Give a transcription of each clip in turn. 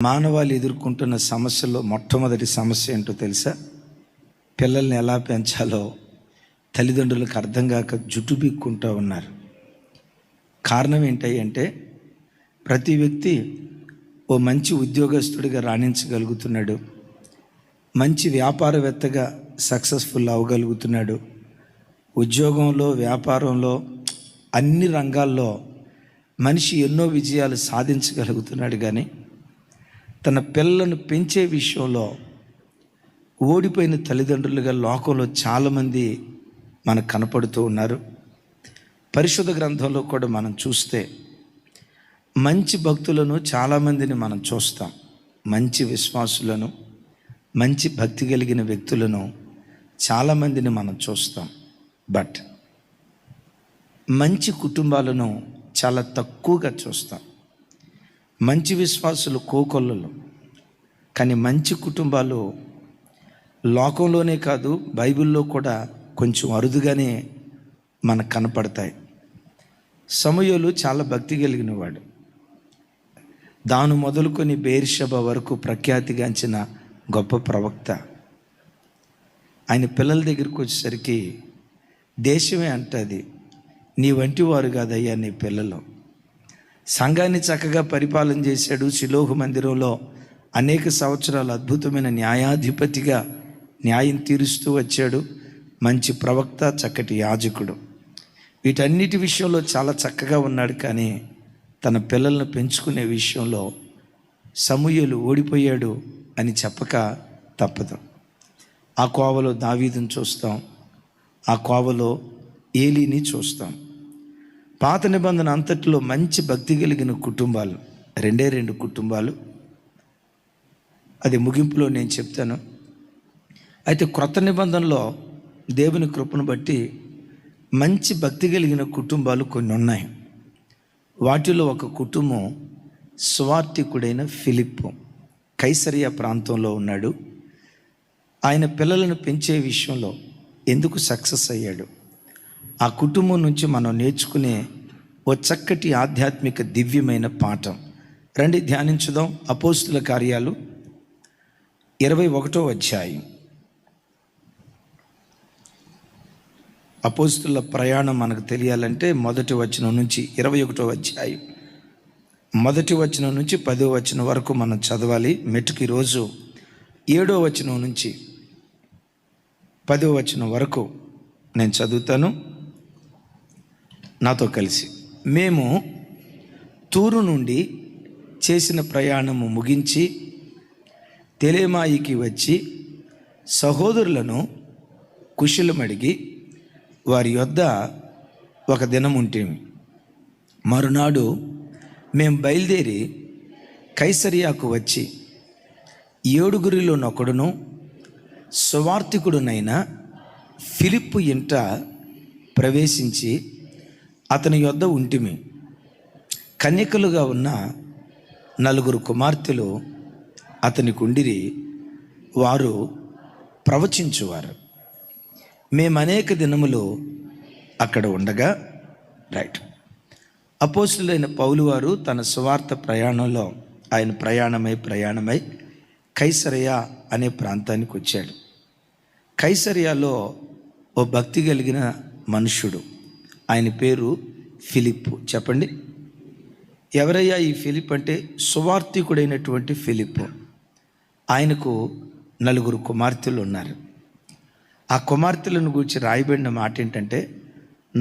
మానవాళి ఎదుర్కొంటున్న సమస్యలో మొట్టమొదటి సమస్య ఏంటో తెలుసా? పిల్లల్ని ఎలా పెంచాలో తల్లిదండ్రులకు అర్థం కాక జుట్టు పీక్కుంటూ ఉన్నారు. కారణం ఏంటంటే ప్రతి వ్యక్తి ఓ మంచి ఉద్యోగస్తుడిగా రాణించగలుగుతున్నాడు, మంచి వ్యాపారవేత్తగా సక్సెస్ఫుల్ అవ్వగలుగుతున్నాడు. ఉద్యోగంలో, వ్యాపారంలో, అన్ని రంగాల్లో మనిషి ఎన్నో విజయాలు సాధించగలుగుతున్నాడు. కానీ తన పిల్లలను పెంచే విషయంలో ఓడిపోయిన తల్లిదండ్రులుగా లోకంలో చాలామంది మనకు కనపడుతూ ఉన్నారు. పరిశుద్ధ గ్రంథంలో కూడా మనం చూస్తే మంచి భక్తులను చాలామందిని మనం చూస్తాం. మంచి విశ్వాసులను, మంచి భక్తి కలిగిన వ్యక్తులను చాలామందిని మనం చూస్తాం. బట్ మంచి కుటుంబాలను చాలా తక్కువగా చూస్తాం. మంచి విశ్వాసులు కోకొల్లలు, కానీ మంచి కుటుంబాలు లోకంలోనే కాదు బైబిల్లో కూడా కొంచెం అరుదుగానే మనకు కనపడతాయి. సమూయేలు చాలా భక్తి కలిగిన వాడు. దాను మొదలుకొని బెయేర్షెబ వరకు ప్రఖ్యాతిగాంచిన గొప్ప ప్రవక్త. ఆయన పిల్లల దగ్గరికి వచ్చేసరికి దేశమే అంటది, నీ వంటి వారు కాదయ్యా నీ పిల్లలు. సంఘాన్ని చక్కగా పరిపాలన చేశాడు. షిలోహు మందిరంలో అనేక సంవత్సరాలు అద్భుతమైన న్యాయాధిపతిగా న్యాయం తీరుస్తూ వచ్చాడు. మంచి ప్రవక్త, చక్కటి యాజకుడు. వీటన్నిటి విషయంలో చాలా చక్కగా ఉన్నాడు. కానీ తన పిల్లలను పెంచుకునే విషయంలో సమూయేలు ఓడిపోయాడు అని చెప్పక తప్పదు. ఆ కోవలో దావీదుని చూస్తాం, ఆ కోవలో ఏలీని చూస్తాం. పాత నిబంధన అంతటిలో మంచి భక్తి కలిగిన కుటుంబాలు రెండు కుటుంబాలు. అది ముగింపులో నేను చెప్తాను. అయితే క్రొత్త నిబంధనలో దేవుని కృపను బట్టి మంచి భక్తి కలిగిన కుటుంబాలు కొన్ని ఉన్నాయి. వాటిలో ఒక కుటుంబం సువార్తికుడైన ఫిలిప్పు. కైసరియా ప్రాంతంలో ఉన్నాడు. ఆయన పిల్లలను పెంచే విషయంలో ఎందుకు సక్సెస్ అయ్యాడు? ఆ కుటుంబం నుంచి మనం నేర్చుకునే ఓ చక్కటి ఆధ్యాత్మిక దివ్యమైన పాఠం రండి ధ్యానించుదాం. అపోస్తుల కార్యాలు 21వ అధ్యాయం. అపోస్తుల ప్రయాణం మనకు తెలియాలంటే మొదటి వచనం నుంచి 21వ అధ్యాయం, మొదటి వచనం నుంచి 10వ వచనం వరకు మనం చదవాలి. మెట్టుకి రోజు 7వ వచనం నుంచి 10వ వచనం వరకు నేను చదువుతాను, నాతో కలిసి. మేము తూరు నుండి చేసిన ప్రయాణము ముగించి తెలెమాయికి వచ్చి సహోదరులను కుశలమడిగి వారి యొద్ద ఒక దినం ఉంటేమి. మరునాడు మేము బయలుదేరి కైసరియాకు వచ్చి 7 సువార్తికుడునైన ఫిలిప్పు ఇంట ప్రవేశించి అతని యొద్ద ఉంటిమి. కన్యకలుగా ఉన్న 4 కుమార్తెలు అతనికి ఉండిరి. వారు ప్రవచించువారు. మేము అనేక దినములు అక్కడ ఉండగా అపోస్తులైన పౌలు వారు తన సువార్త ప్రయాణంలో ఆయన ప్రయాణమై కైసరయ అనే ప్రాంతానికి వచ్చాడు. కైసరయాలో ఓ భక్తి కలిగిన మనుష్యుడు, ఆయన పేరు ఫిలిప్పు. చెప్పండి, ఎవరయ్యా ఈ ఫిలిప్ అంటే? సువార్తికుడైనటువంటి ఫిలిప్పు. ఆయనకు 4 కుమార్తెలు ఉన్నారు. ఆ కుమార్తెలను గురించి రాయబడిన మాట ఏంటంటే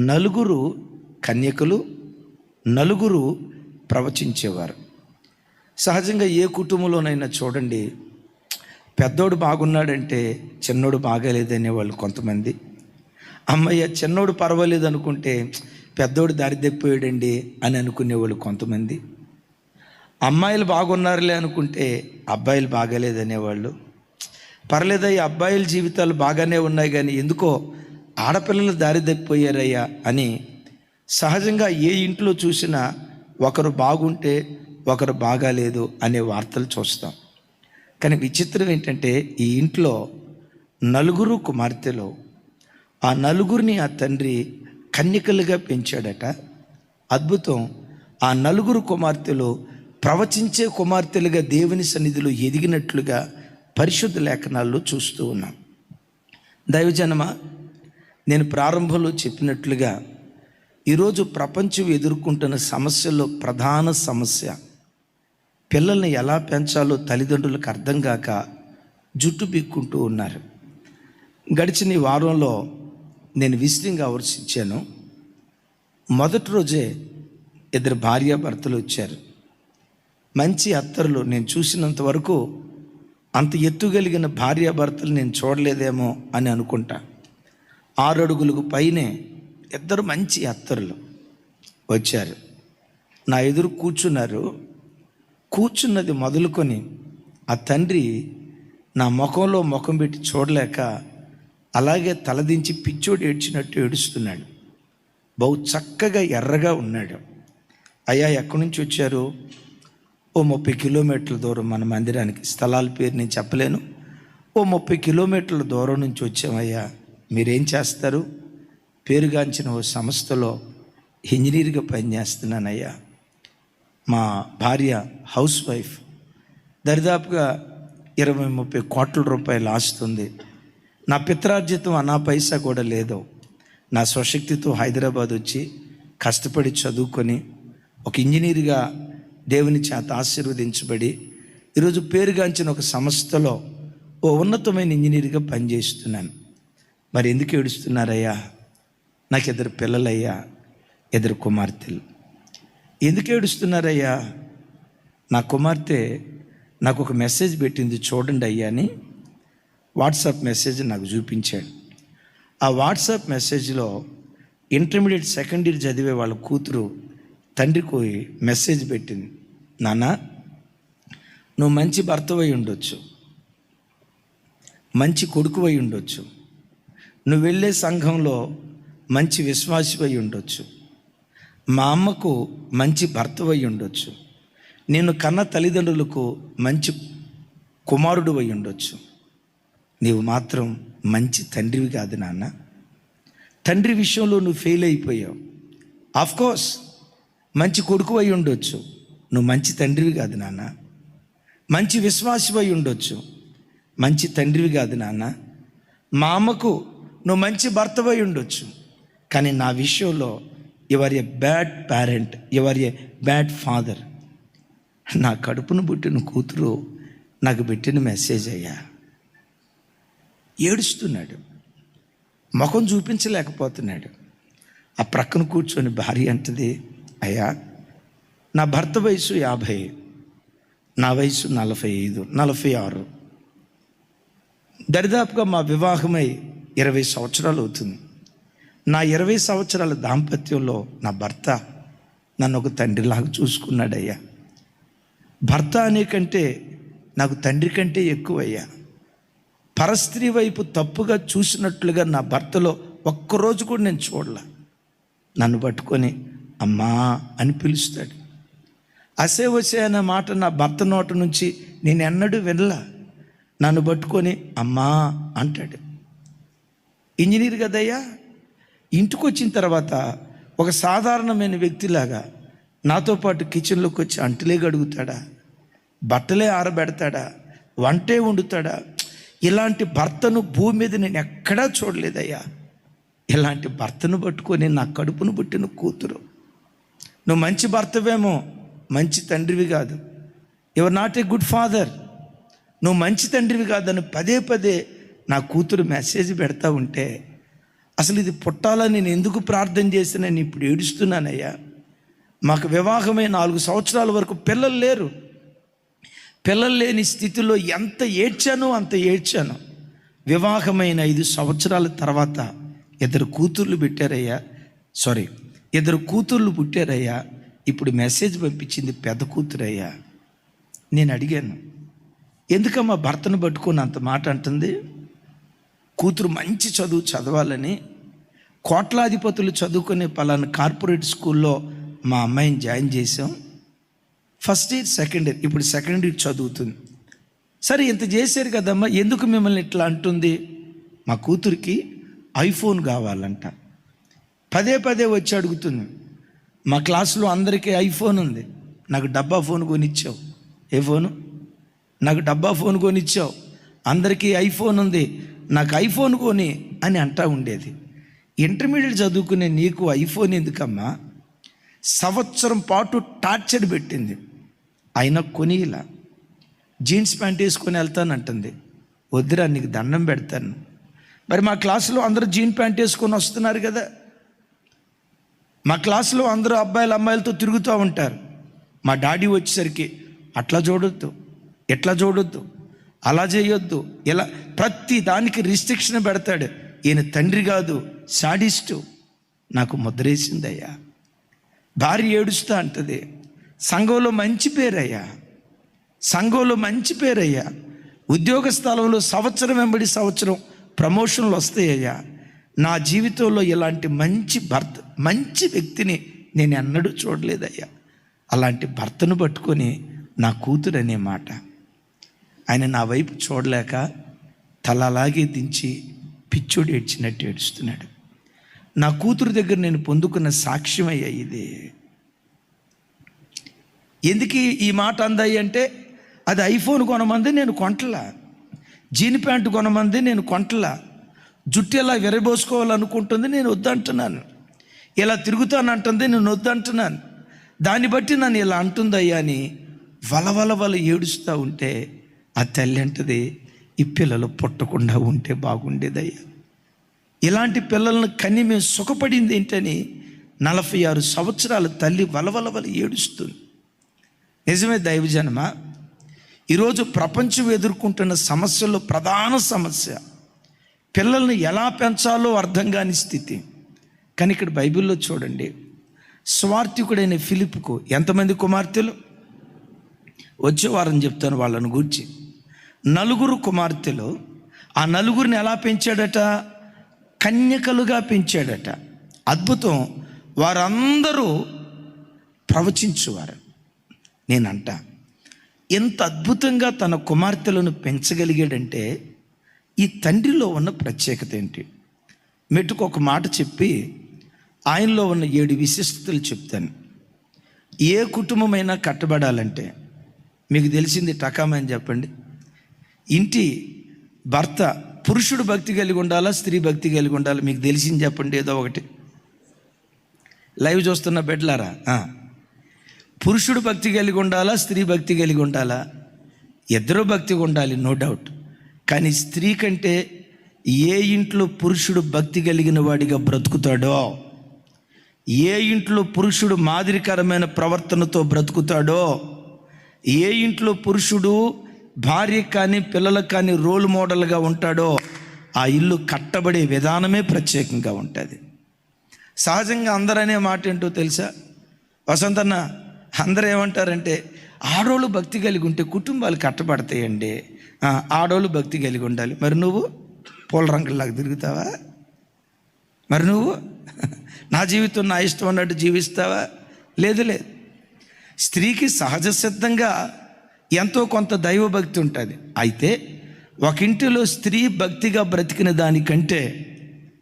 4 కన్యకలు, 4 ప్రవచించేవారు. సహజంగా ఏ కుటుంబంలోనైనా చూడండి, పెద్దోడు బాగున్నాడంటే చిన్నోడు బాగాలేదనేవాళ్ళు కొంతమంది. అమ్మయ్య చిన్నోడు పర్వాలేదు అనుకుంటే పెద్దోడు దారి తప్పిపోయాడండి అని అనుకునేవాళ్ళు కొంతమంది. అమ్మాయిలు బాగున్నారులే అనుకుంటే అబ్బాయిలు బాగాలేదనేవాళ్ళు. పర్లేదయ్యా అబ్బాయిల జీవితాలు బాగానే ఉన్నాయి, కానీ ఎందుకో ఆడపిల్లలు దారి తప్పిపోయారయ్యా అని సహజంగా ఏ ఇంట్లో చూసినా ఒకరు బాగుంటే ఒకరు బాగాలేదు అనే వార్తలు చూస్తాం. కానీ విచిత్రం ఏంటంటే ఈ ఇంట్లో 4 కుమార్తెలు, ఆ 4 ఆ తండ్రి కన్యకలుగా పెంచాడట. అద్భుతం. ఆ 4 కుమార్తెలు ప్రవచించే కుమార్తెలుగా దేవుని సన్నిధిలో ఎదిగినట్లుగా పరిశుద్ధ లేఖనాల్లో చూస్తూ ఉన్నాం. దైవజనమా, నేను ప్రారంభంలో చెప్పినట్లుగా ఈరోజు ప్రపంచం ఎదుర్కొంటున్న సమస్యల్లో ప్రధాన సమస్య పిల్లల్ని ఎలా పెంచాలో తల్లిదండ్రులకు అర్థం కాక జుట్టు పీక్కుంటూ ఉన్నారు. గడిచిన ఈ వారంలో నేను విజిటింగ్ అవర్స్ ఇచ్చాను. మొదటి రోజే 2 భార్యాభర్తలు వచ్చారు. మంచి అత్తరులు. నేను చూసినంత వరకు అంత ఎత్తుగలిగిన భార్యాభర్తలు నేను చూడలేదేమో అని అనుకుంటా. 6 అడుగులకు పైనే 2 మంచి అత్తరులు వచ్చారు. నా ఎదురు కూర్చున్నారు. కూర్చున్నది మొదలుకొని ఆ తండ్రి నా ముఖంలో ముఖం పెట్టి చూడలేక అలాగే తలదించి పిచ్చోడు ఏడ్చినట్టు ఏడుస్తున్నాడు. బహు చక్కగా ఎర్రగా ఉన్నాడు. అయ్యా, ఎక్కడి నుంచి వచ్చారు? ఓ 30 కిలోమీటర్ల దూరం, మన మందిరానికి స్థలాల పేరు నేను చెప్పలేను. ఓ 30 కిలోమీటర్ల దూరం నుంచి వచ్చామయ్యా. మీరేం చేస్తారు? పేరుగాంచిన ఓ సంస్థలో ఇంజనీర్గా పనిచేస్తున్నానయ్యా. మా భార్య హౌస్ వైఫ్, దరిదాపుగా 20-30 కోట్ల రూపాయలు ఆస్తుంది. నా పిత్రార్జితం అనా పైసా కూడా లేదు. నా స్వశక్తితో హైదరాబాద్ వచ్చి కష్టపడి చదువుకొని ఒక ఇంజనీర్గా దేవుని చేత ఆశీర్వదించబడి ఈరోజు పేరుగాంచిన ఒక సంస్థలో ఓ ఉన్నతమైన ఇంజనీర్గా పనిచేస్తున్నాను. మరి ఎందుకు ఏడుస్తున్నారయ్యా? నాకు 2 పిల్లలయ్యా, 2 కుమార్తెలు. ఎందుకు ఏడుస్తున్నారయ్యా? నా కుమార్తె నాకు ఒక మెసేజ్ పెట్టింది, చూడండి అయ్యా అని వాట్సాప్ మెసేజ్ నాకు చూపించాడు. ఆ వాట్సాప్ మెసేజ్లో ఇంటర్మీడియట్ సెకండ్ ఇయర్ చదివే వాళ్ళ కూతురు తండ్రికి మెసేజ్ పెట్టింది. నాన్న, నువ్వు మంచి భర్తవై ఉండొచ్చు, మంచి కొడుకువై ఉండొచ్చు, నువ్వు వెళ్ళే సంఘంలో మంచి విశ్వాసివై ఉండొచ్చు, మా అమ్మకు మంచి భర్తవై ఉండొచ్చు, నేను కన్న తల్లిదండ్రులకు మంచి కుమారుడు అయి ఉండొచ్చు, నీవు మాత్రం మంచి తండ్రివి కాదు నాన్న. తండ్రి విషయంలో నువ్వు ఫెయిల్ అయిపోయావు. ఆఫ్కోర్స్ మంచి కొడుకు అయి ఉండొచ్చు, నువ్వు మంచి తండ్రివి కాదు నాన్న. మంచి విశ్వాసివై ఉండొచ్చు, మంచి తండ్రివి కాదు నాన్న. మా అమ్మకు నువ్వు మంచి భర్తవై ఉండొచ్చు, కానీ నా విషయంలో you are a bad parent, you are a bad father. నా కడుపును పుట్టిన కూతురు నాకు పెట్టిన మెసేజ్ అయ్యా. ఏడుస్తున్నాడు, ముఖం చూపించలేకపోతున్నాడు. ఆ ప్రక్కన కూర్చొని భార్య అంటది, అయ్యా, నా భర్త వయసు 50, నా వయసు 45, 46. దరిదాపుగా మా వివాహమై 20 సంవత్సరాలు అవుతుంది. నా 20 సంవత్సరాల దాంపత్యంలో నా భర్త నన్ను ఒక తండ్రిలాగా చూసుకున్నాడయ్యా. భర్త అనే కంటే నాకు తండ్రి కంటే ఎక్కువయ్యా. పరస్త్రీ వైపు తప్పుగా చూసినట్లుగా నా భర్తలో ఒక్కరోజు కూడా నేను చూడలే. నన్ను పట్టుకొని అమ్మా అని పిలుస్తాడు. అసే వసే అనే మాట నా భర్త నోట నుంచి నేను ఎన్నడూ వినలా. నన్ను పట్టుకొని అమ్మా అంటాడు. ఇంజనీర్ కదయ్యా. ఇంటికి వచ్చిన తర్వాత ఒక సాధారణమైన వ్యక్తిలాగా నాతో పాటు కిచెన్లోకి వచ్చి అంటులే గడుగుతాడా, బట్టలే ఆరబెడతాడా, వంటే వండుతాడా. ఇలాంటి భర్తను భూమి మీద నేను ఎక్కడా చూడలేదయ్యా. ఇలాంటి భర్తను పట్టుకొని నా కడుపును పుట్టిన కూతురు, నువ్వు మంచి భర్తవేమో, మంచి తండ్రివి కాదు. Your not a good father, నువ్వు మంచి తండ్రివి కాదని పదే పదే నా కూతురు మెసేజ్ పెడతా ఉంటే అసలు ఇది పుట్టాలని నేను ఎందుకు ప్రార్థన చేసి నేను ఇప్పుడు ఏడుస్తున్నానయ్యా. మాకు వివాహమై 4 సంవత్సరాల వరకు పిల్లలు లేరు. పిల్లలు లేని స్థితిలో ఎంత ఏడ్చానో అంత ఏడ్చాను. వివాహమైన 5 సంవత్సరాల తర్వాత 2 కూతుర్లు పెట్టారయ్యా. 2 కూతుర్లు పుట్టారయ్యా. ఇప్పుడు మెసేజ్ పంపించింది పెద్ద కూతురయ్యా. నేను అడిగాను, ఎందుకమ్మా భర్తను పట్టుకొని అంత మాట అంటుంది? కూతురు మంచి చదువు చదవాలని కోట్లాధిపతులు చదువుకునే పలానా కార్పొరేట్ స్కూల్లో మా అమ్మాయిని జాయిన్ చేసాం. ఫస్ట్ ఇయర్ సెకండ్ ఇయర్, ఇప్పుడు సెకండ్ ఇయర్ చదువుతుంది. సరే, ఇంత చేశారు కదమ్మా, ఎందుకు మిమ్మల్ని ఇట్లా అంటుంది? మా కూతురికి ఐఫోన్ కావాలంట. పదే పదే వచ్చి అడుగుతుంది. మా క్లాసులో అందరికీ ఐఫోన్ ఉంది, నాకు డబ్బా ఫోన్ కొనిచ్చావు. ఏ ఫోను? నాకు డబ్బా ఫోన్ కొనిచ్చావు. అందరికీ ఐఫోన్ ఉంది, నాకు ఐఫోన్ కొని అని అంటూ ఉండేది. ఇంటర్మీడియట్ చదువుకునే నీకు ఐఫోన్ ఎందుకమ్మా? సంవత్సరం పాటు టార్చర్ పెట్టింది, అయినా కొని ఇలా జీన్స్ ప్యాంట్ వేసుకొని వెళ్తానంటుంది. వద్దురా, నీకు దండం పెడతాను. మరి మా క్లాసులో అందరూ జీన్ ప్యాంట్ వేసుకొని వస్తున్నారు కదా, మా క్లాసులో అందరూ అబ్బాయిలు అమ్మాయిలతో తిరుగుతూ ఉంటారు. మా డాడీ వచ్చేసరికి అట్లా చూడొద్దు, ఎట్లా చూడొద్దు, అలా చేయొద్దు, ఇలా ప్రతి దానికి రిస్ట్రిక్షన్ పెడతాడు. ఈయన తండ్రి కాదు, సాడిస్టు. నాకు ముద్రేసిందయ్యా. భార్య ఏడుస్తూ అంటది, సంఘంలో మంచి పేరయ్యా, సంఘంలో మంచి పేరయ్యా, ఉద్యోగ స్థలంలో సంవత్సరం వెంబడి సంవత్సరం ప్రమోషన్లు వస్తాయ్యా. నా జీవితంలో ఇలాంటి మంచి భర్త, మంచి వ్యక్తిని నేను ఎన్నడూ చూడలేదయ్యా. అలాంటి భర్తను పట్టుకొని నా కూతురు అనే మాట. ఆయన నా వైపు చూడలేక తల అలాగే దించి పిచ్చోడు ఏడ్చినట్టు ఏడుస్తున్నాడు. నా కూతురు దగ్గర నేను పొందుకున్న సాక్ష్యం అయ్యా ఇది. ఎందుకు ఈ మాట అందాయి అంటే, అది ఐఫోన్ కొనమంది నేను కొంటలా, జీన్ ప్యాంటు కొనమంది నేను కొంటలా, జుట్టు ఎలా విరబోసుకోవాలనుకుంటుంది నేను వద్దంటున్నాను, ఇలా తిరుగుతానంటుంది నేను వద్దంటున్నాను, దాన్ని బట్టి నన్ను ఇలా అంటుందయ్యా అని వలవల ఏడుస్తూ ఉంటే ఆ తల్లి అంటది, ఈ పిల్లలు పుట్టకుండా ఉంటే బాగుండేదయ్యా. ఇలాంటి పిల్లలను కని మేము సుఖపడింది ఏంటని 46 సంవత్సరాల తల్లి వలవల ఏడుస్తుంది. నిజమే దైవజనమా, ఈరోజు ప్రపంచం ఎదుర్కొంటున్న సమస్యల్లో ప్రధాన సమస్య పిల్లల్ని ఎలా పెంచాలో అర్థం కాని స్థితి. కానీ ఇక్కడ బైబిల్లో చూడండి, స్వార్థికుడైన ఫిలిప్పుకు ఎంతమంది కుమార్తెలు? వచ్చే వారం చెప్తాను వాళ్ళని గూర్చి. 4 కుమార్తెలు. ఆ 4 ఎలా పెంచాడట? కన్యకలుగా పెంచాడట. అద్భుతం. వారందరూ ప్రవచించువారు. నేనంట, ఎంత అద్భుతంగా తన కుమార్తెలను పెంచగలిగాడంటే ఈ తండ్రిలో ఉన్న ప్రత్యేకత ఏంటి? మెట్టుకు ఒక మాట చెప్పి ఆయనలో ఉన్న 7 విశిష్టతలు చెప్తాను. ఏ కుటుంబమైనా కట్టబడాలంటే మీకు తెలిసింది టకామని చెప్పండి. ఇంటి భర్త పురుషుడు భక్తి కలిగి ఉండాలా, స్త్రీ భక్తి కలిగి ఉండాలా? మీకు తెలిసింది చెప్పండి ఏదో ఒకటి. లైవ్ చూస్తున్న బిడ్డలారా, పురుషుడు భక్తి కలిగి ఉండాలా, స్త్రీ భక్తి కలిగి ఉండాలా? ఇద్దరు భక్తిగా ఉండాలి, నో డౌట్. కానీ స్త్రీ కంటే ఏ ఇంట్లో పురుషుడు భక్తి కలిగిన వాడిగా బ్రతుకుతాడో, ఏ ఇంట్లో పురుషుడు మాదిరికరమైన ప్రవర్తనతో బ్రతుకుతాడో, ఏ ఇంట్లో పురుషుడు భార్య కానీ పిల్లలకు కానీ రోల్ మోడల్గా ఉంటాడో, ఆ ఇల్లు కట్టబడే విధానమే ప్రత్యేకంగా ఉంటుంది. సహజంగా అందరనే మాట ఏంటో తెలుసా వసంతన్న? అందరూ ఏమంటారంటే, ఆడోళ్ళు భక్తి కలిగి ఉంటే కుటుంబాలు కట్టబడతాయండి, ఆడోళ్ళు భక్తి కలిగి ఉండాలి. మరి నువ్వు పూల రంగుల్లాగా తిరుగుతావా? మరి నువ్వు నా జీవితం నా ఇష్టం అన్నట్టు జీవిస్తావా? లేదు. స్త్రీకి సహజ సిద్ధంగా ఎంతో కొంత దైవభక్తి ఉంటుంది. అయితే ఒక ఇంటిలో స్త్రీ భక్తిగా బ్రతికిన దానికంటే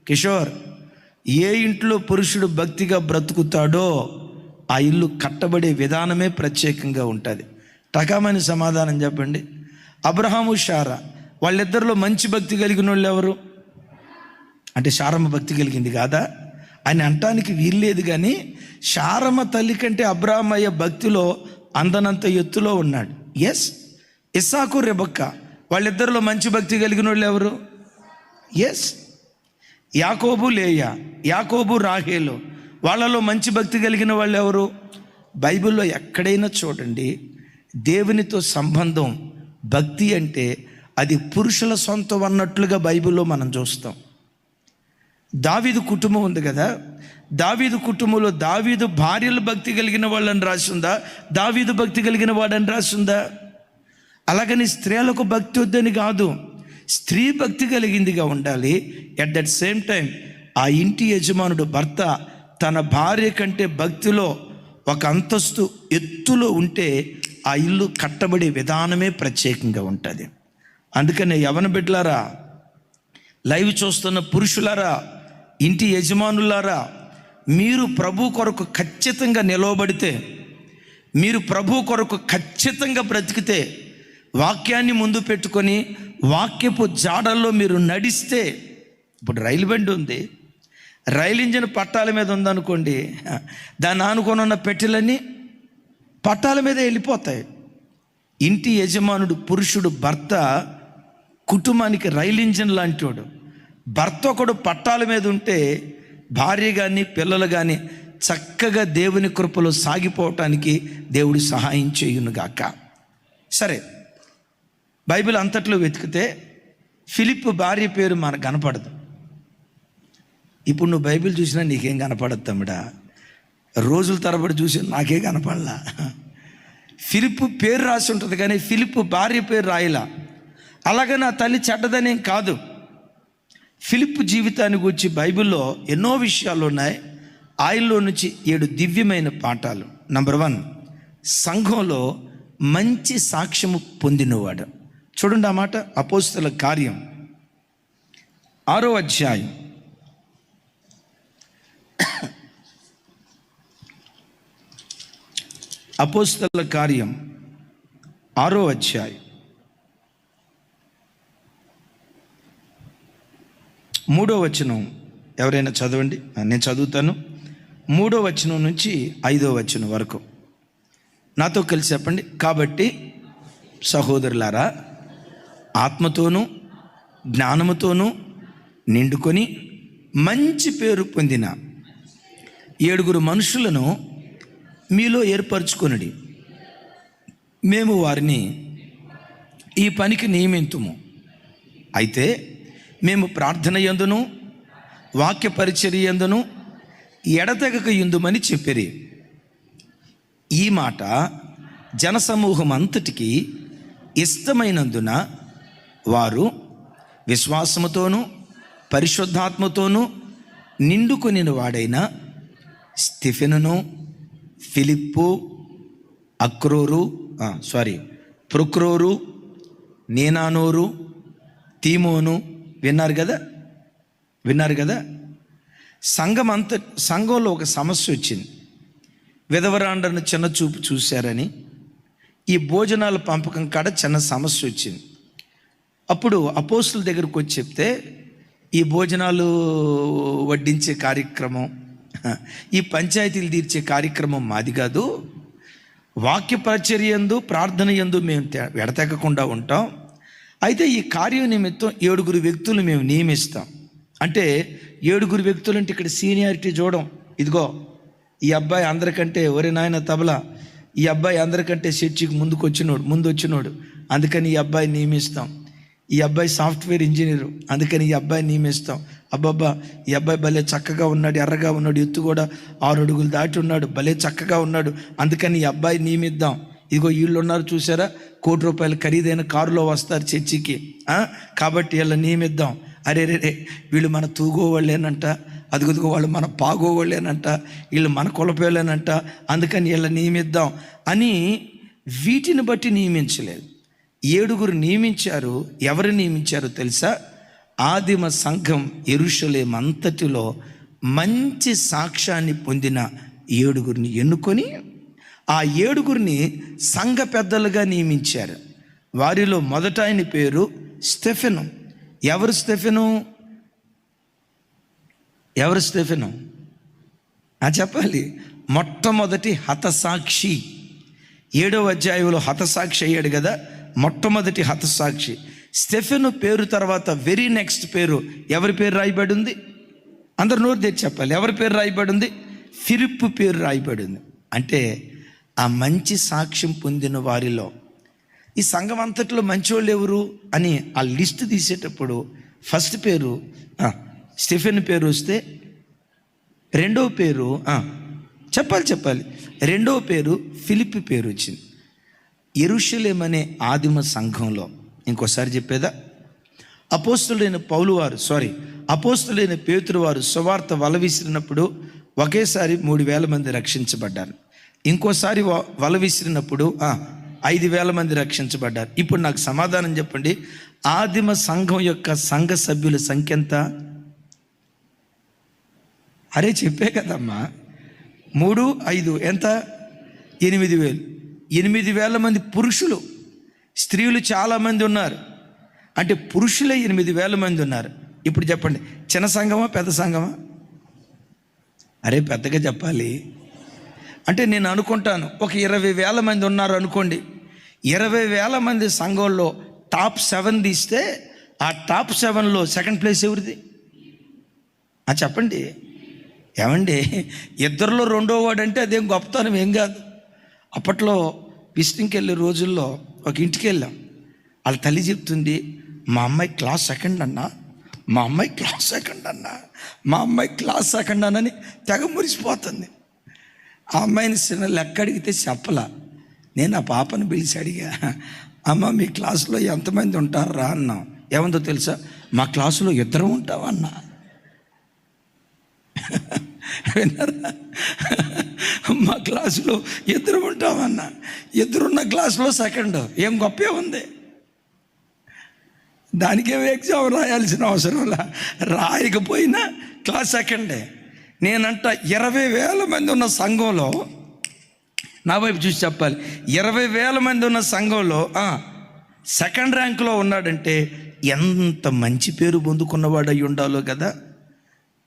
కిషోర్, ఏ ఇంట్లో పురుషుడు భక్తిగా బ్రతుకుతాడో ఆ ఇల్లు కట్టబడే విధానమే ప్రత్యేకంగా ఉంటుంది. టకామని సమాధానం చెప్పండి. అబ్రహాము, శారా వాళ్ళిద్దరిలో మంచి భక్తి కలిగిన వాళ్ళు ఎవరు? అంటే శారమ్మ భక్తి కలిగింది కాదా అని అంటానికి వీల్లేదు. కానీ శారమ్మ తల్లి కంటే అబ్రహామయ్య భక్తిలో అందనంత ఎత్తులో ఉన్నాడు. ఎస్. ఇస్సాకు, రెబెక్క వాళ్ళిద్దరిలో మంచి భక్తి కలిగిన వాళ్ళు ఎవరు? ఎస్. యాకోబు, లేయా, యాకోబు, రాహేలు వాళ్ళలో మంచి భక్తి కలిగిన వాళ్ళు ఎవరు? బైబిల్లో ఎక్కడైనా చూడండి, దేవునితో సంబంధం భక్తి అంటే అది పురుషుల సొంతం అన్నట్లుగా బైబిల్లో మనం చూస్తాం. దావీదు కుటుంబం ఉంది కదా, దావీదు కుటుంబంలో దావీదు భార్యలు భక్తి కలిగిన వాళ్ళని రాసిందా, దావీదు భక్తి కలిగిన వాడని రాసిందా? అలాగని స్త్రీలకు భక్తి వద్దని కాదు, స్త్రీ భక్తి కలిగిందిగా ఉండాలి. ఎట్ దట్ సేమ్ టైం ఆ ఇంటి యజమానుడు భర్త తన భార్య కంటే భక్తిలో ఒక అంతస్తు ఎత్తులో ఉంటే ఆ ఇల్లు కట్టబడే విధానమే ప్రత్యేకంగా ఉంటుంది. అందుకనే యవన బిడ్డలారా, లైవ్ చూస్తున్న పురుషులారా, ఇంటి యజమానులారా, మీరు ప్రభు కొరకు ఖచ్చితంగా నిలవబడితే మీరు ప్రభు కొరకు ఖచ్చితంగా బ్రతికితే, వాక్యాన్ని ముందు పెట్టుకొని వాక్యపు జాడల్లో మీరు నడిస్తే, ఇప్పుడు రైలు బండి ఉంది, రైలు ఇంజిన్ పట్టాల మీద ఉందనుకోండి, దాన్ని ఆనుకొని ఉన్న పెట్టెలన్నీ పట్టాల మీద వెళ్ళిపోతాయి. ఇంటి యజమానుడు, పురుషుడు, భర్త కుటుంబానికి రైలు ఇంజిన్ లాంటివాడు. భర్త ఒకడు పట్టాల మీద ఉంటే భార్య కానీ పిల్లలు కానీ చక్కగా దేవుని కృపలో సాగిపోవటానికి దేవుడు సహాయం చేయునుగాక. సరే, బైబిల్ అంతట్లో వెతికితే ఫిలిప్ భార్య పేరు మనకు కనపడదు. ఇప్పుడు నువ్వు బైబిల్ చూసినా నీకేం కనపడదు తమ్ముడా, రోజుల తరబడి చూసి నాకే కనపడలా. ఫిలిప్ పేరు రాసి ఉంటుంది కానీ ఫిలిప్ భార్య పేరు రాయలా. అలాగే నా తల్లి చెడ్డదనేం కాదు. ఫిలిప్ జీవితాన్ని గురించి బైబిల్లో ఎన్నో విషయాలు ఉన్నాయి. ఆయనలో నుంచి 7 దివ్యమైన పాఠాలు. నంబర్ 1, సంఘంలో మంచి సాక్ష్యము పొందినవాడు. చూడండి ఆ మాట, అపోస్తల కార్యం 6వ అధ్యాయం. అపోస్తల కార్యం 6వ అధ్యాయం 3వ వచనం. ఎవరైనా చదవండి, నేను చదువుతాను. 3వ వచనం నుంచి 5వ వచనం వరకు నాతో కలిసి చెప్పండి. కాబట్టి సహోదరులారా, ఆత్మతోనూ జ్ఞానముతోనూ నిండుకొని మంచి పేరు పొందిన 7 మనుషులను మీలో ఏర్పరచుకొనుడి. మేము వారిని ఈ పనికి నియమింతుము. అయితే మేము ప్రార్థన యందును వాక్య పరిచర్య యందును ఎడతెగక యుందుమని చెప్పిరి. ఈ మాట జనసమూహం అంతటికి ఇష్టమైనందున వారు విశ్వాసముతోనూ పరిశుద్ధాత్మతోనూ నిండుకొనిన వాడైన స్తిఫెనును, ఫిలిప్పు, ప్రొక్రోరు, నేనానోరు, తీమోను విన్నారు కదా. సంఘంలో ఒక సమస్య వచ్చింది. విధవరాండ్రను చిన్న చూపు చూశారని ఈ భోజనాల పంపకం కాడ చిన్న సమస్య వచ్చింది. అప్పుడు అపోస్తుల దగ్గరకు వచ్చి చెప్తే, ఈ భోజనాలు వడ్డించే కార్యక్రమం, ఈ పంచాయతీలు తీర్చే కార్యక్రమం మాది కాదు. వాక్య పరిచర్య యందు ప్రార్థన యందు మేము ఎడతెగకుండా ఉంటాం. అయితే ఈ కార్యం నిమిత్తం 7 వ్యక్తులు మేము నియమిస్తాం. అంటే 7 వ్యక్తులు అంటే ఇక్కడ సీనియారిటీ చూడం. ఇదిగో ఈ అబ్బాయి అందరికంటే, ఒరే నాయన తబలా, ఈ అబ్బాయి అందరికంటే చర్చికి ముందు వచ్చినోడు, అందుకని ఈ అబ్బాయి నియమిస్తాం. ఈ అబ్బాయి సాఫ్ట్వేర్ ఇంజనీరు, అందుకని ఈ అబ్బాయి నియమిస్తాం. అబ్బాబ్బా, ఈ అబ్బాయి భలే చక్కగా ఉన్నాడు, ఎర్రగా ఉన్నాడు, ఎత్తు కూడా 6 అడుగులు దాటి ఉన్నాడు, భలే చక్కగా ఉన్నాడు, అందుకని ఈ అబ్బాయి నియమిద్దాం. ఇదిగో వీళ్ళు ఉన్నారు చూసారా, ₹1 కోటి ఖరీదైన కారులో వస్తారు చర్చికి, కాబట్టి వీళ్ళ నియమిద్దాం. అరే వీళ్ళు మన తూగోవాళ్ళేనంట, అదుగుదుగో వాళ్ళు మన పాగోవాళ్ళేనంట, వీళ్ళు మన కులపేళ్ళేనంట, అందుకని వీళ్ళ నియమిద్దాం అని వీటిని బట్టి నియమించలేదు. 7 నియమించారు. ఎవరు నియమించారో తెలుసా? ఆదిమ సంఘం యెరూషలేము అంతటిలో మంచి సాక్ష్యాన్ని పొందిన 7 ఎన్నుకొని ఆ 7 సంఘ పెద్దలుగా నియమించారు. వారిలో మొదట ఆయన పేరు స్టెఫెను. ఎవరు స్టెఫెను చెప్పాలి? మొట్టమొదటి హతసాక్షి. 7వ అధ్యాయంలో హతసాక్షి అయ్యాడు కదా, మొట్టమొదటి హతసాక్షి స్టెఫెను పేరు తర్వాత వెరీ నెక్స్ట్ పేరు ఎవరి పేరు రాయబడి ఉంది? అందరు నోరు తెచ్చి చెప్పాలి. ఎవరి పేరు రాయబడి ఉంది? ఫిలిప్పు పేరు రాయబడి ఉంది. అంటే ఆ మంచి సాక్ష్యం పొందిన వారిలో ఈ సంఘం అంతట్లో మంచివాళ్ళు ఎవరు అని ఆ లిస్ట్ తీసేటప్పుడు ఫస్ట్ పేరు స్టెఫెన్ పేరు వస్తే, రెండవ పేరు చెప్పాలి, రెండవ పేరు ఫిలిప్ పేరు వచ్చింది. యెరూషలేము అనే ఆదిమ సంఘంలో, ఇంకోసారి చెప్పేదా, అపోస్తులైన పేతురు వారు సువార్త వల విసిరినప్పుడు ఒకేసారి 3,000 మంది రక్షించబడ్డారు. ఇంకోసారి వల విసిరినప్పుడు 5,000 మంది రక్షించబడ్డారు. ఇప్పుడు నాకు సమాధానం చెప్పండి, ఆదిమ సంఘం యొక్క సంఘ సభ్యుల సంఖ్య ఎంత? అరే చెప్పే కదమ్మా, 3, 5 ఎంత? 8,000. 8,000 మంది పురుషులు, స్త్రీలు చాలామంది ఉన్నారు. అంటే పురుషులే 8,000 మంది ఉన్నారు. ఇప్పుడు చెప్పండి, చిన్న సంఘమా పెద్ద సంఘమా? అరే పెద్దగా చెప్పాలి. అంటే నేను అనుకుంటాను ఒక 20,000 మంది ఉన్నారు అనుకోండి. 20,000 మంది సంఘంలో టాప్ 7 తీస్తే ఆ టాప్ 7లో సెకండ్ ప్లేస్ ఎవరిది? చెప్పండి. ఏమండి, ఇద్దరిలో రెండో వాడు అంటే అదేం గొప్పతనం ఏం కాదు. అప్పట్లో విజిటింగ్కి వెళ్ళే రోజుల్లో ఒక ఇంటికి వెళ్ళాం. వాళ్ళ తల్లి చెప్తుంది, మా అమ్మాయి క్లాస్ సెకండ్ అన్నా, మా అమ్మాయి క్లాస్ సెకండ్ అన్నా, మా అమ్మాయి క్లాస్ సెకండ్ అన్నని తెగ మురిసిపోతుంది. ఆ అమ్మాయిని చిన్న లెక్క అడిగితే చెప్పలా. నేను ఆ పాపను పిలిచి అడిగా, అమ్మ మీ క్లాసులో ఎంతమంది ఉంటారా అన్నా. ఏమందో తెలుసా, మా క్లాసులో 2 ఉంటామన్నా. విన్నారా? మా క్లాసులో 2 ఉంటామన్నా. 2 ఉన్న క్లాసులో సెకండ్. ఏం గొప్పే ఉంది, దానికేం ఎగ్జామ్ రాయాల్సిన అవసరంలా. రాయకపోయినా క్లాస్ సెకండే. నేనంట 20,000 మంది ఉన్న సంఘంలో, నా వైపు చూసి చెప్పాలి, 20,000 మంది ఉన్న సంఘంలో సెకండ్ ర్యాంకులో ఉన్నాడంటే ఎంత మంచి పేరు పొందుకున్నవాడు అయి ఉండాలో కదా.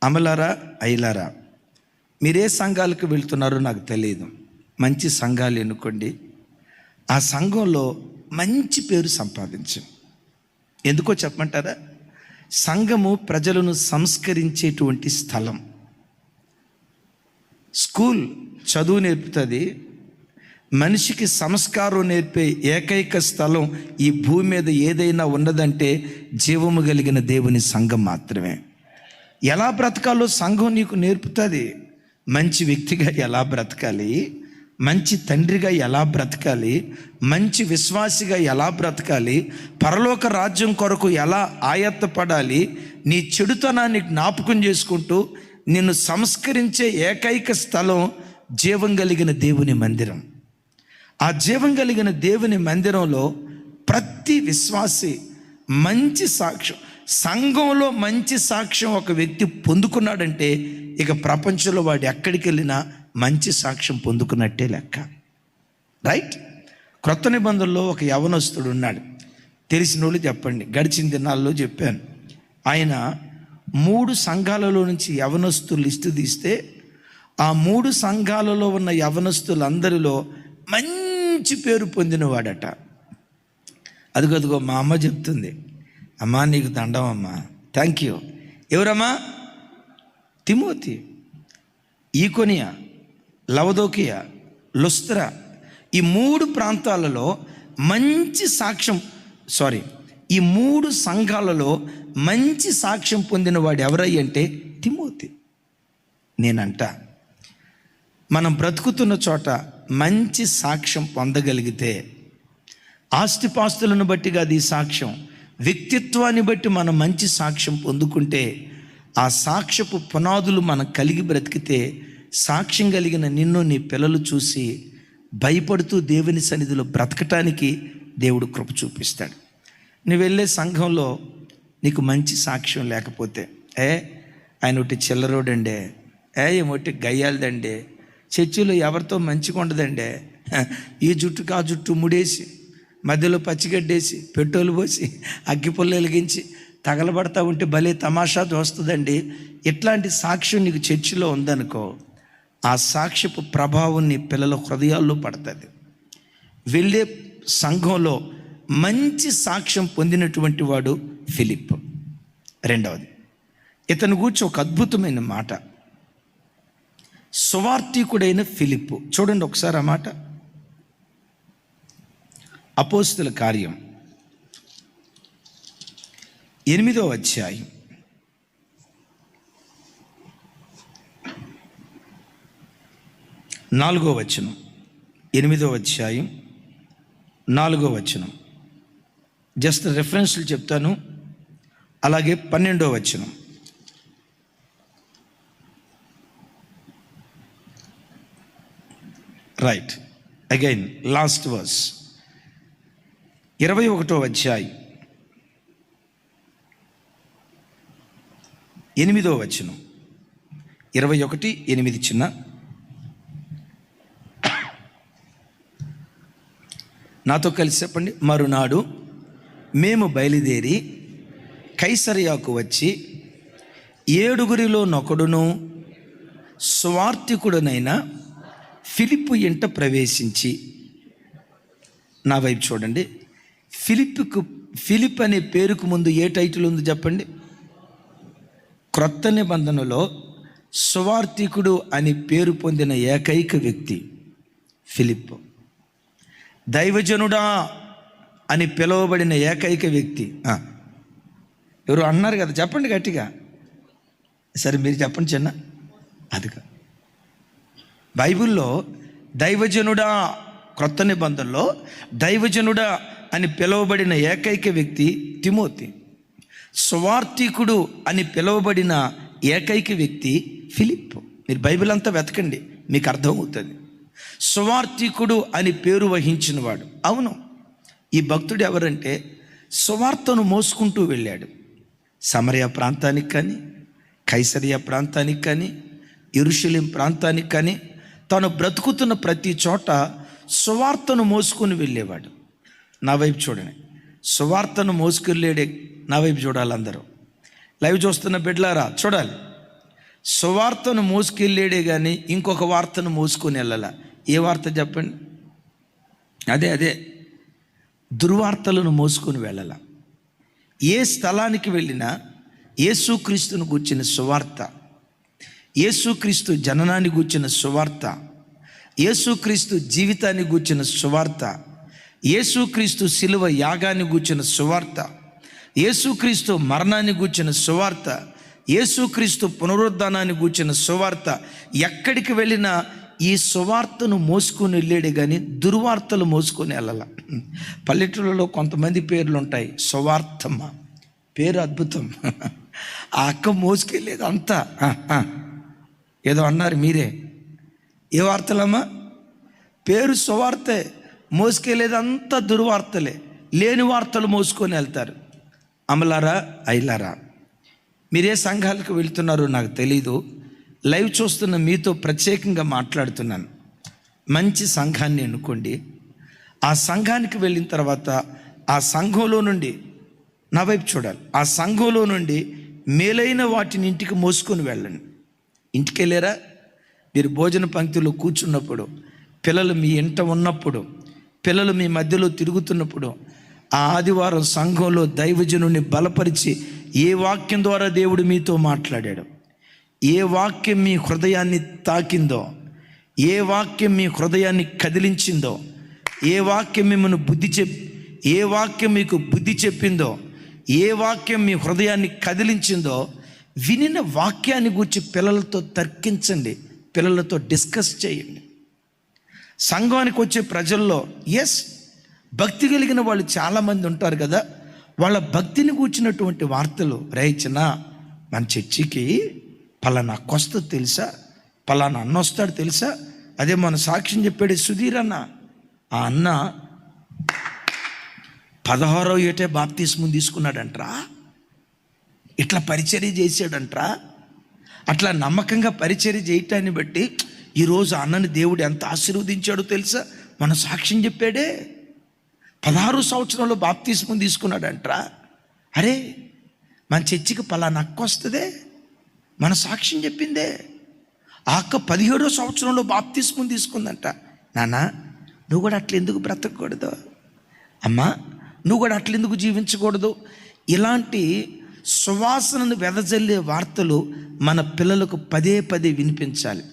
అమలారా అయ్యలారా, మీరే సంఘాలకు వెళ్తున్నారో నాకు తెలియదు. మంచి సంఘాలు ఎన్నుకోండి, ఆ సంఘంలో మంచి పేరు సంపాదించు. ఎందుకో చెప్పమంటారా? సంఘము ప్రజలను సంస్కరించేటువంటి స్థలం. స్కూల్ చదువు నేర్పుతుంది, మనిషికి సంస్కారం నేర్పే ఏకైక స్థలం ఈ భూమి మీద ఏదైనా ఉన్నదంటే జీవము కలిగిన దేవుని సంఘం మాత్రమే. ఎలా బ్రతకాలో సంఘం నీకు నేర్పుతుంది. మంచి వ్యక్తిగా ఎలా బ్రతకాలి, మంచి తండ్రిగా ఎలా బ్రతకాలి, మంచి విశ్వాసిగా ఎలా బ్రతకాలి, పరలోక రాజ్యం కొరకు ఎలా ఆయత్తపడాలి, నీ చెడుతనాన్ని జ్ఞాపకం చేసుకుంటూ నిన్ను సంస్కరించే ఏకైక స్థలం జీవం కలిగిన దేవుని మందిరం. ఆ జీవం కలిగిన దేవుని మందిరంలో ప్రతి విశ్వాసి మంచి సాక్ష్యం, సంఘంలో మంచి సాక్ష్యం ఒక వ్యక్తి పొందుకున్నాడంటే ఇక ప్రపంచంలో వాడు ఎక్కడికి వెళ్ళినా మంచి సాక్ష్యం పొందుకున్నట్టే లెక్క. రైట్? క్రొత్త నిబంధనలో ఒక యవనస్తుడు ఉన్నాడు. తెలిసిన వాళ్ళు చెప్పండి. గడిచిన దినాల్లో చెప్పాను. ఆయన 3 సంఘాలలో నుంచి యవనస్తులు లిస్టు తీస్తే ఆ 3 సంఘాలలో ఉన్న యవనస్తులందరిలో మంచి పేరు పొందినవాడట. అదిగో మా అమ్మ చెప్తుంది, అమ్మా నీకు దండం అమ్మా, థ్యాంక్ యూ. ఎవరమ్మా? తిమోతి, ఈకొనియా, లవదోకియా, లుస్త్రా, ఈ 3 ప్రాంతాలలో మంచి సాక్ష్యం, ఈ 3 సంఘాలలో మంచి సాక్ష్యం పొందిన వాడు ఎవరయ్య అంటే తిమోతి. నేనంట మనం బ్రతుకుతున్న చోట మంచి సాక్ష్యం పొందగలిగితే, ఆస్తిపాస్తులను బట్టి కాదు ఈ సాక్ష్యం, వ్యక్తిత్వాన్ని బట్టి మనం మంచి సాక్ష్యం పొందుకుంటే, ఆ సాక్ష్యపు పునాదులు మనం కలిగి బ్రతికితే, సాక్ష్యం కలిగిన నిన్ను నీ పిల్లలు చూసి భయపడుతూ దేవుని సన్నిధిలో బ్రతకటానికి దేవుడు కృప చూపిస్తాడు. నువ్వు వెళ్ళే సంఘంలో నీకు మంచి సాక్ష్యం లేకపోతే, ఆయన ఒకటి చిల్లరోడండే, ఏమొట్టి గయ్యాలదండే, చర్చిలో ఎవరితో మంచిగా ఉండదండే, ఈ జుట్టుకు ఆ జుట్టు ముడేసి మధ్యలో పచ్చిగడ్డేసి పెట్రోలు పోసి అగ్గిపుల్ల వెలిగించి తగలబడతా ఉంటే భలే తమాషా వస్తుందండి. ఇట్లాంటి సాక్ష్యం నీకు చర్చిలో ఉందనుకో, ఆ సాక్ష్యపు ప్రభావం నీ పిల్లల హృదయాల్లో పడుతుంది. వెళ్ళే సంఘంలో మంచి సాక్ష్యం పొందినటువంటి వాడు ఫిలిప్. రెండవది, ఇతని గురించి ఒక అద్భుతమైన మాట, సువార్తికుడైన ఫిలిప్పు. చూడండి ఒకసారి ఆ మాట. అపోస్తుల కార్యం 8వ అధ్యాయం 4వ వచనం. 8వ అధ్యాయం 4వ వచనం. జస్ట్ రెఫరెన్స్లు చెప్తాను. అలాగే 12వ వచనం. Right, again last verse. 21వ అధ్యాయం 8వ వచనం. 21:8 చిన్న. నాతో కలిసి చెప్పండి. మరునాడు మేము బయలుదేరి కైసరయాకు వచ్చి 7 నొకడును స్వార్థికుడునైన ఫిలిప్పు ఇంట ప్రవేశించి. నా వైపు చూడండి. ఫిలిప్ అనే పేరుకు ముందు ఏ టైటిల్ ఉంది చెప్పండి? క్రొత్త నిబంధనలో సువార్థికుడు అని పేరు పొందిన ఏకైక వ్యక్తి ఫిలిప్. దైవజనుడా అని పిలువబడిన ఏకైక వ్యక్తి ఎవరు అన్నారు కదా, చెప్పండి గట్టిగా. సరే మీరు చెప్పండి చిన్న. అదిగా బైబిల్లో దైవజనుడా, క్రొత్త నిబంధనలో దైవజనుడా అని పిలువబడిన ఏకైక వ్యక్తి తిమోతి. సువార్థికుడు అని పిలువబడిన ఏకైక వ్యక్తి ఫిలిప్. మీరు బైబిల్ అంతా వెతకండి, మీకు అర్థమవుతుంది. సువార్థికుడు అని పేరు వహించిన వాడు. అవును, ఈ భక్తుడు ఎవరంటే సువార్తను మోసుకుంటూ వెళ్ళాడు. సమరయ ప్రాంతానికి కానీ, కైసరియా ప్రాంతానికి కానీ, యెరూషలేం ప్రాంతానికి కానీ, తాను బ్రతుకుతున్న ప్రతి చోట సువార్తను మోసుకొని వెళ్ళేవాడు. నా వైపు చూడండి. సువార్తను మోసుకెళ్ళేడే. నా వైపు చూడాలి అందరూ. లైవ్ చూస్తున్న బిడ్డలారా చూడాలి. సువార్తను మోసుకెళ్ళేడే కానీ ఇంకొక వార్తను మోసుకొని వెళ్ళాల. ఏ వార్త చెప్పండి? అదే దుర్వార్తలను మోసుకొని వెళ్ళాల. ఏ స్థలానికి వెళ్ళినా యేసుక్రీస్తును గూర్చిన సువార్త, యేసుక్రీస్తు జననాన్ని గూర్చిన సువార్త, యేసుక్రీస్తు జీవితాన్ని గూర్చిన సువార్త, యేసుక్రీస్తు శిలువ యాగాన్ని గూర్చిన సువార్త, యేసుక్రీస్తు మరణాన్ని గూర్చిన సువార్త, యేసుక్రీస్తు పునరుద్ధానాన్ని గూర్చిన సువార్త. ఎక్కడికి వెళ్ళినా ఈ సువార్తను మోసుకొని వెళ్ళాడే కానీ దుర్వార్తలు మోసుకొని వెళ్ళాల. పల్లెటూళ్ళలో కొంతమంది పేర్లు ఉంటాయి. సువార్తమ్మ పేరు అద్భుతం. ఆ అక్క మోసుకెళ్ళేది అంతా ఏదో అన్నారు మీరే. ఏ వార్తలమ్మా? పేరు సువార్తే, మోసుకెళ్ళేది అంతా దుర్వార్తలే, లేని వార్తలు మోసుకొని వెళ్తారు. అమలారా ఐలారా, మీరే సంఘాలకు వెళ్తున్నారో నాకు తెలీదు. లైవ్ చూస్తున్న మీతో ప్రత్యేకంగా మాట్లాడుతున్నాను. మంచి సంఘాన్ని ఎన్నుకోండి. ఆ సంఘానికి వెళ్ళిన తర్వాత ఆ సంఘంలో నుండి, నా వైపు చూడాలి, ఆ సంఘంలో నుండి మేలైన వాటిని ఇంటికి మోసుకొని వెళ్ళండి. ఇంటికి వెళ్ళారా? మీరు భోజన పంక్తిలో కూర్చున్నప్పుడు, పిల్లలు మీ ఇంట ఉన్నప్పుడు, పిల్లలు మీ మధ్యలో తిరుగుతున్నప్పుడు, ఆ ఆదివారం సంఘంలో దైవజనుని బలపరిచి ఏ వాక్యం ద్వారా దేవుడు మీతో మాట్లాడాడు, ఏ వాక్యం మీ హృదయాన్ని తాకిందో, ఏ వాక్యం మీ హృదయాన్ని కదిలించిందో, ఏ వాక్యం మిమ్మల్ని ఏ వాక్యం మీకు బుద్ధి చెప్పిందో, ఏ వాక్యం మీ హృదయాన్ని కదిలించిందో, వినిన వాక్యాన్ని గురించి పిల్లలతో తర్కించండి, పిల్లలతో డిస్కస్ చేయండి. సంఘానికి వచ్చే ప్రజల్లో భక్తి కలిగిన వాళ్ళు చాలామంది ఉంటారు కదా, వాళ్ళ భక్తిని కూర్చున్నటువంటి వార్తలు. రైచిన మన చర్చికి పలానా అక్క వస్తుంది తెలుసా, పలానా అన్న వస్తాడు తెలుసా, అదే మన సాక్ష్యం చెప్పాడు సుధీర్ అన్న, ఆ అన్న 16వ ఏటే బాప్తిస్మం తీసుకున్నాడంట్రా, ఇట్లా పరిచర్య చేశాడంట్రా. అట్లా నమ్మకంగా పరిచర్య చేయటాన్ని బట్టి ఈరోజు అన్నని దేవుడు ఎంత ఆశీర్వదించాడో తెలుసా, మన సాక్ష్యం చెప్పాడే. 16 సంవత్సరంలో బాప్తిస్మం తీసుకున్నాడంట్రా. అరే మన చర్చికి పలానా అక్క వస్తుందే, మన సాక్ష్యం చెప్పిందే. ఆ అక్క 17వ సంవత్సరంలో బాప్తిస్మం తీసుకుందంట. నాన్న నువ్వు కూడా అట్లా ఎందుకు బ్రతకూడదు, అమ్మా నువ్వు కూడా అట్లెందుకు జీవించకూడదు? ఇలాంటి సువాసనను వెదజల్లే వార్తలు మన పిల్లలకు పదే వినిపించాలి.